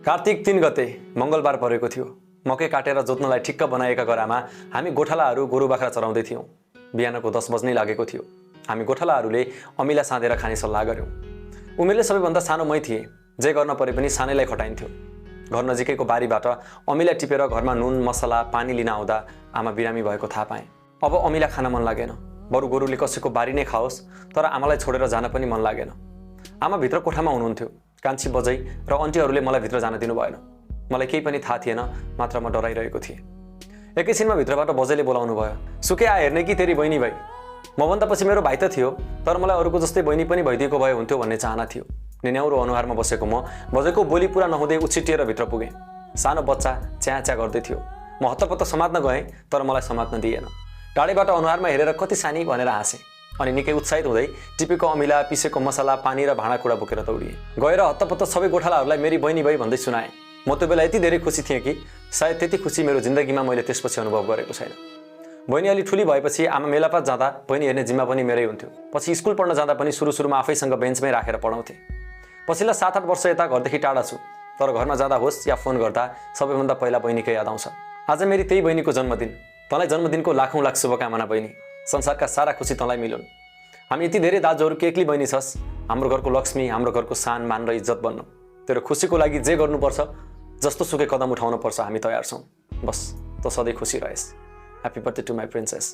कार्तिक 3 गते मंगलबार परेको थियो। मकै काटेर जोत्नलाई ठिक्क बनाएका गरामा हामी गोठालाहरू गोरु बाख्रा चराउँदै थियौँ। बिहानको 10 बज्नै लागेको थियो। हामी गोठालाहरूले अमिला साँधेर खाने सल्लाह गर्यौँ। उमेरले सबैभन्दा सानो मै थिएँ। जे गर्न परे पनि सानैलाई खटाइन्थ्यो। घर नजिकैको बारीबाट अमिला टिपेर घरमा नुन मसला पानी लिन आउँदा आमा बिरामी भएको थाहा पाएँ। अब अमिला खान मन लागेन। बरु गोरुले कसैको बारी नै खाओस्, तर आमालाई छोडेर जान पनि मन लागेन। आमा भित्र कोठामा हुनुहुन्थ्यो। कान्छी बजै र अन्टीहरूले मलाई भित्र जान दिनु भएन। मलाई केही पनि थाहा थिएन, मात्र म डराइरहेको थिएँ। एकैछिनमा भित्रबाट बजैले बोलाउनु भयो। सुके आ हेर्ने कि तेरी बहिनी भाइ। मभन्दा पछि मेरो भाइ त थियो, तर मलाई अरूको जस्तै बहिनी पनि भइदिएको भए हुन्थ्यो भन्ने चाहना थियो। निन्याउरो अनुहारमा बसेको म बजैको बोली पुरा नहुँदै उछिटिएर भित्र पुगेँ। सानो बच्चा च्या च्या गर्दै थियो। म हत्तपत्त समात्न गएँ, तर मलाई समात्न दिएन। टाढेबाट अनुहारमा हेरेर कति सानी भनेर हाँसेँ। अनि निकै उत्साहित हुँदै टिपेको अमिला पिसेको मसला पानी र भाँडाकुँडा बोकेर दौडिएँ। गएर हत्तपत्त सबै गोठालाहरूलाई मेरी बहिनी भाइ भन्दै सुनाएँ। म त्यो बेला यति धेरै खुसी थिएँ कि सायद त्यति खुसी मेरो जिन्दगीमा मैले त्यसपछि अनुभव गरेको छैन। बहिनी अलि ठुली भएपछि आमा मेलापात जाँदा बहिनी हेर्ने जिम्मा पनि मेरै हुन्थ्यो। पछि स्कुल पढ्न जाँदा पनि सुरुमा आफैसँग बेन्चमै राखेर पढाउँथेँ। पछिल्ला 7-8 वर्ष यता घरदेखि टाढा छु, तर घरमा जाँदा होस् या फोन गर्दा सबैभन्दा पहिला बहिनीकै याद आउँछ। आज मेरी त्यही बहिनीको जन्मदिन। तँलाई जन्मदिनको लाखौँ लाख शुभकामना बहिनी। संसारका सारा खुसी तँलाई मिलुन्। हामी यति धेरै दाजुहरू के एक्लै बहिनी छस्। हाम्रो घरको लक्ष्मी, हाम्रो घरको सान मान र इज्जत बन्नु। तेरो खुसीको लागि जे गर्नुपर्छ, जस्तो सुकै कदम उठाउनु पर्छ, हामी तयार छौँ। बस त सधैँ खुसी रहेस्। Happy birthday to my princess.